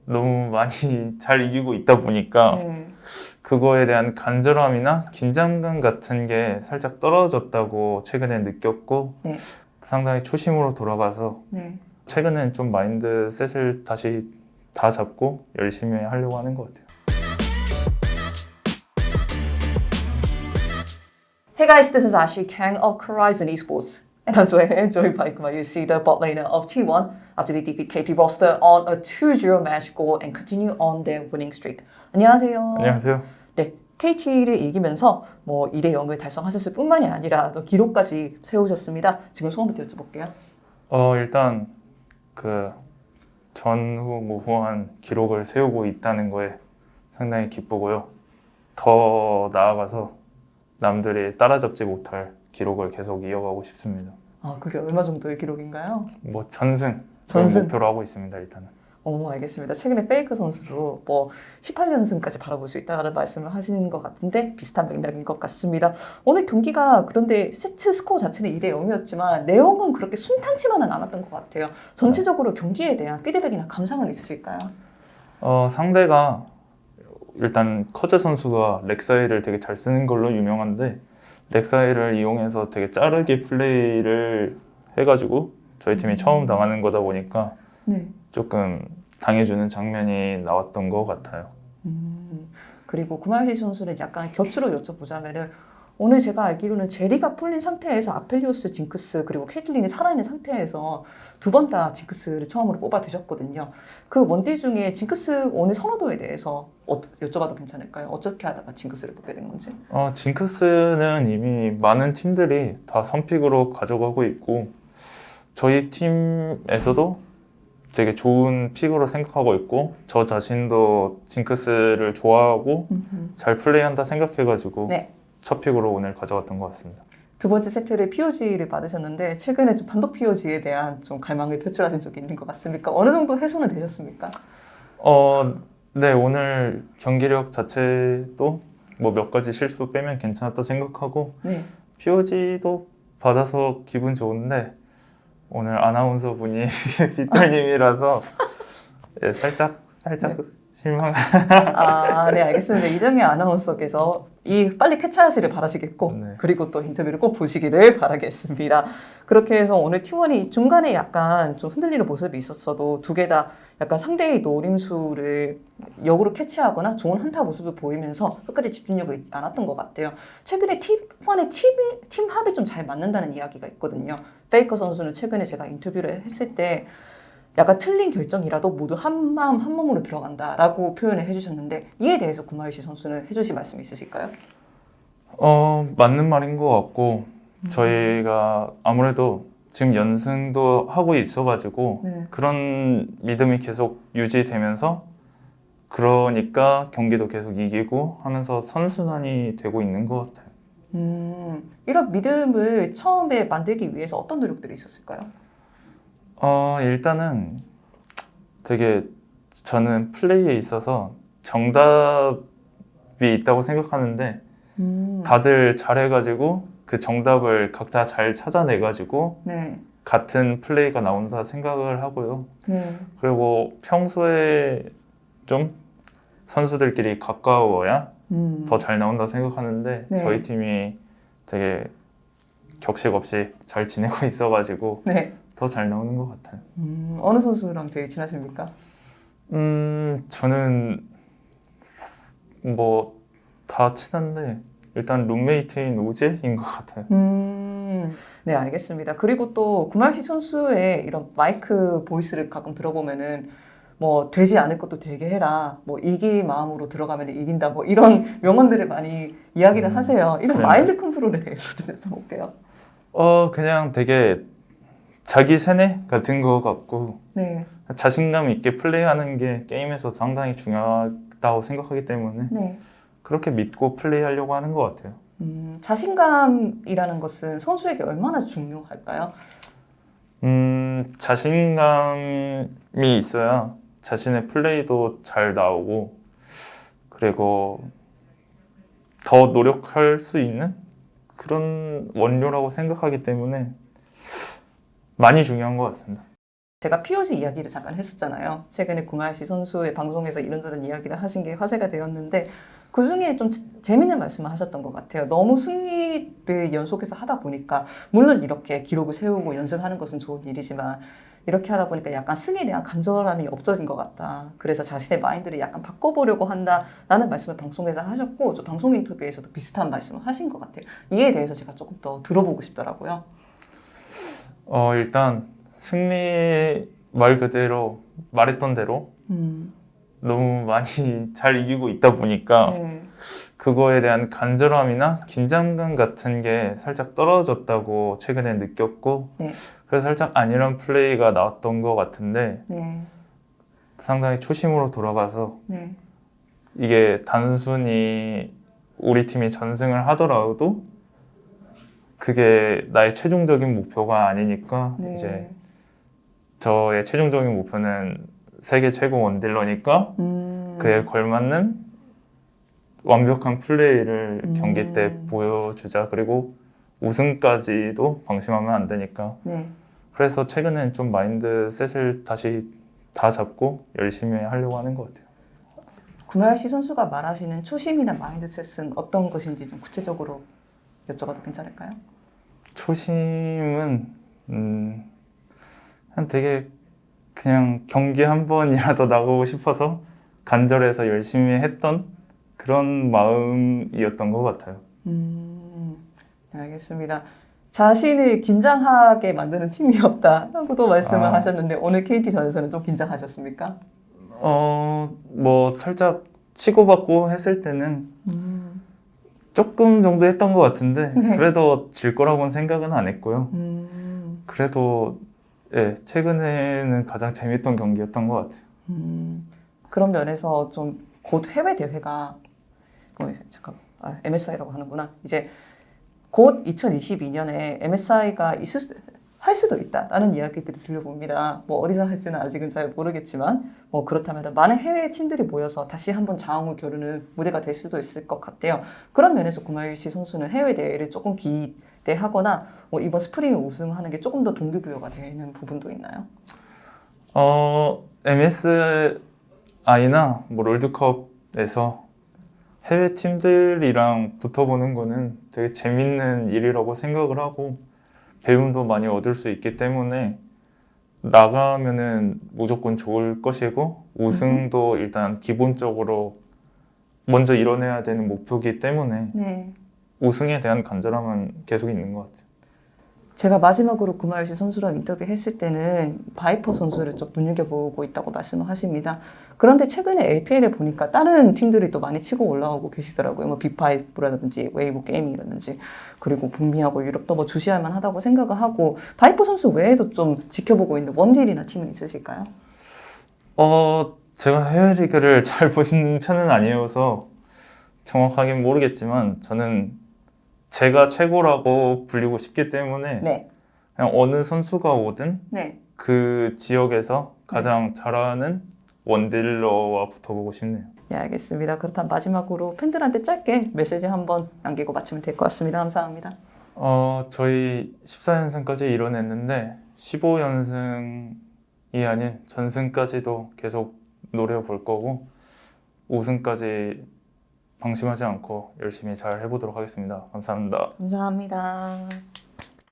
너무 많이 잘 이기고 있다 보니까 네. 그거에 대한 간절함이나 긴장감 같은 게 살짝 떨어졌다고 최근에 느꼈고 네. 상당히 초심으로 돌아가서 네. 최근엔 좀 마인드셋을 다시 다 잡고 열심히 하려고 하는 것 같아요. Hey guys, this is Ashley Kang of Horizon Esports. And I'm joined by Kumail Sida, bot laner of T1, after they defeat KT roster on a 2-0 match goal and continue on their winning streak. 안녕하세요. 안녕하세요. 네, KT를 이기면서 뭐 2대 0을 달성하셨을 뿐만이 아니라 또 기록까지 세우셨습니다. 지금 소감부터 여쭤볼게요. 일단 그 전후무후한 기록을 세우고 있다는 거에 상당히 기쁘고요. 더 나아가서 남들이 따라잡지 못할 기록을 계속 이어가고 싶습니다. 아, 그게 얼마 정도의 기록인가요? 뭐 전승 전승. 목표로 하고 있습니다. 일단은. 알겠습니다. 최근에 페이크 선수도 뭐 18연승까지 바라볼 수 있다는 말씀을 하시는 것 같은데 비슷한 맥락인 것 같습니다. 오늘 경기가 그런데 세트 스코어 자체는 2대 0이었지만 내용은 그렇게 순탄치만은 않았던 것 같아요. 전체적으로 경기에 대한 피드백이나 감상은 있으실까요? 상대가 일단 커즈 선수가 렉사이를 되게 잘 쓰는 걸로 유명한데 렉사이를 이용해서 되게 빠르게 플레이를 해가지고 저희 팀이 처음 당하는 거다 보니까 네. 조금 당해주는 장면이 나왔던 것 같아요. 그리고 구마유시 선수는 약간 곁으로 여쭤보자면은 오늘 제가 알기로는 제리가 풀린 상태에서 아펠리오스, 징크스 그리고 케이틀린이 살아있는 상태에서 두 번 다 징크스를 처음으로 뽑아 드셨거든요. 그 원딜 중에 징크스 오늘 선호도에 대해서 여쭤봐도 괜찮을까요? 어떻게 하다가 징크스를 뽑게 된 건지? 징크스는 이미 많은 팀들이 다 선픽으로 가져가고 있고 저희 팀에서도 되게 좋은 픽으로 생각하고 있고 저 자신도 징크스를 좋아하고 잘 플레이한다 생각해가지고 네. 첫 픽으로 오늘 가져갔던 것 같습니다. 두 번째 세트를 POG를 받으셨는데 최근에 좀 단독 POG에 대한 좀 갈망을 표출하신 적이 있는 것 같습니까? 어느 정도 해소는 되셨습니까? 네, 오늘 경기력 자체도 뭐 몇 가지 실수 빼면 괜찮았다 생각하고 네. POG도 받아서 기분 좋은데 오늘 아나운서 분이 빗달님이라서 예, 살짝 네. 실망. 네, 알겠습니다. 이정희 아나운서께서 빨리 쾌차하시를 바라시겠고, 네. 그리고 또 인터뷰를 꼭 보시기를 바라겠습니다. 그렇게 해서 오늘 T1이 중간에 약간 좀 흔들리는 모습이 있었어도 두 개 다 약간 상대의 노림수를 역으로 캐치하거나 좋은 한타 모습을 보이면서 끝까지 집중력을 잃지 않았던 것 같아요. 최근에 T1의 팀 합이 좀 잘 맞는다는 이야기가 있거든요. 페이커 선수는 최근에 제가 인터뷰를 했을 때 약간 틀린 결정이라도 모두 한 마음 한 몸으로 들어간다라고 표현을 해주셨는데 이에 대해서 구마유시 선수는 해주실 말씀 있으실까요? 맞는 말인 것 같고 저희가 아무래도 지금 연승도 하고 있어가지고 네. 그런 믿음이 계속 유지되면서 그러니까 경기도 계속 이기고 하면서 선순환이 되고 있는 것 같아요. 이런 믿음을 처음에 만들기 위해서 어떤 노력들이 있었을까요? 일단은 되게 저는 플레이에 있어서 정답이 있다고 생각하는데 다들 잘해가지고 그 정답을 각자 잘 찾아내가지고 네. 같은 플레이가 나온다 생각을 하고요. 네. 그리고 평소에 좀 선수들끼리 가까워야 더 잘 나온다 생각하는데 네. 저희 팀이 되게 격식 없이 잘 지내고 있어가지고 네. 더 잘 나오는 것 같아요. 어느 선수랑 제일 친하십니까? 저는 뭐 다 친한데 일단 룸메이트인 우재인 것 같아요. 네, 알겠습니다. 그리고 또 구마유시 선수의 이런 마이크 보이스를 가끔 들어보면은 뭐 되지 않을 것도 되게 해라, 뭐 이길 마음으로 들어가면 이긴다, 뭐 이런 명언들을 많이 이야기를 하세요. 이런 네. 마인드 컨트롤에 대해서 좀 여쭤볼게요. 그냥 되게 자기 세뇌 같은 것 같고 네, 자신감 있게 플레이하는 게 게임에서 상당히 중요하다고 생각하기 때문에 네. 그렇게 믿고 플레이하려고 하는 것 같아요. 자신감이라는 것은 선수에게 얼마나 중요할까요? 자신감이 있어야 자신의 플레이도 잘 나오고 그리고 더 노력할 수 있는 그런 원료라고 생각하기 때문에 많이 중요한 것 같습니다. 제가 POG 이야기를 잠깐 했었잖아요. 최근에 구마유시 선수의 방송에서 이런저런 이야기를 하신 게 화제가 되었는데 그 중에 좀 재밌는 말씀을 하셨던 것 같아요. 너무 승리를 연속해서 하다 보니까 물론 이렇게 기록을 세우고 연승하는 것은 좋은 일이지만 이렇게 하다 보니까 약간 승리에 대한 간절함이 없어진 것 같다. 그래서 자신의 마인드를 약간 바꿔보려고 한다라는 말씀을 방송에서 하셨고 저 방송 인터뷰에서도 비슷한 말씀을 하신 것 같아요. 이에 대해서 제가 조금 더 들어보고 싶더라고요. 일단 승리 말 그대로 말했던 대로 너무 많이 잘 이기고 있다 보니까 네. 그거에 대한 간절함이나 긴장감 같은 게 살짝 떨어졌다고 최근에 느꼈고 네. 그래서 살짝 안일한 플레이가 나왔던 것 같은데 네. 상당히 초심으로 돌아가서 네. 이게 단순히 우리 팀이 전승을 하더라도 그게 나의 최종적인 목표가 아니니까 네. 이제 저의 최종적인 목표는 세계 최고 원딜러니까 그에 걸맞는 완벽한 플레이를 경기 때 보여주자. 그리고 우승까지도 방심하면 안 되니까. 네. 그래서 최근엔 좀 마인드셋을 다시 다 잡고 열심히 하려고 하는 것 같아요. 구마유시 선수가 말하시는 초심이나 마인드셋은 어떤 것인지 좀 구체적으로 여쭤봐도 괜찮을까요? 초심은 한 되게 그냥 경기 한 번이라도 나가고 싶어서 간절해서 열심히 했던 그런 마음이었던 것 같아요. 네, 알겠습니다. 자신을 긴장하게 만드는 팀이 없다라고도 말씀을 하셨는데 오늘 KT전에서는 좀 긴장하셨습니까? 뭐 살짝 치고받고 했을 때는 조금 정도 했던 것 같은데 네. 그래도 질 거라고는 생각은 안 했고요. 그래도 예, 최근에는 가장 재밌던 경기였던 것 같아요. 그런 면에서 좀 곧 해외 대회가 MSI라고 하는구나. 이제 곧 2022년에 MSI가 할 수도 있다라는 이야기들이 들려봅니다. 뭐 어디서 할지는 아직은 잘 모르겠지만 뭐 그렇다면 많은 해외 팀들이 모여서 다시 한번 장을 겨루는 무대가 될 수도 있을 것 같아요. 그런 면에서 구마유시 선수는 해외 대회를 조금 기대하거나 뭐 이번 스프링 우승하는 게 조금 더 동기부여가 되는 부분도 있나요? MSI나 뭐 롤드컵에서 해외 팀들이랑 붙어보는 거는 되게 재밌는 일이라고 생각을 하고 배움도 많이 얻을 수 있기 때문에 나가면은 무조건 좋을 것이고 우승도 일단 기본적으로 먼저 이뤄내야 되는 목표이기 때문에 네. 우승에 대한 간절함은 계속 있는 것 같아요. 제가 마지막으로 구마유시 선수랑 인터뷰했을 때는 바이퍼 선수를 좀 눈여겨보고 있다고 말씀을 하십니다. 그런데 최근에 LPL에 보니까 다른 팀들이 또 많이 치고 올라오고 계시더라고요. 뭐 빅5라든지 웨이브 게이밍이라든지 그리고 북미하고 유럽도 뭐 주시할 만하다고 생각을 하고 바이퍼 선수 외에도 좀 지켜보고 있는 원딜이나 팀은 있으실까요? 제가 해외 리그를 잘 보는 편은 아니어서 정확하게 모르겠지만 저는 제가 최고라고 불리고 싶기 때문에 네. 그냥 어느 선수가 오든 네. 그 지역에서 가장 잘하는 원딜러와 붙어보고 싶네요. 네, 알겠습니다. 그렇다면 마지막으로 팬들한테 짧게 메시지 한번 남기고 마치면 될 것 같습니다. 감사합니다. 저희 14연승까지 이뤄냈는데 15연승이 아닌 전승까지도 계속 노려볼 거고 우승까지 방심하지 않고 열심히 잘 해보도록 하겠습니다. 감사합니다. 감사합니다.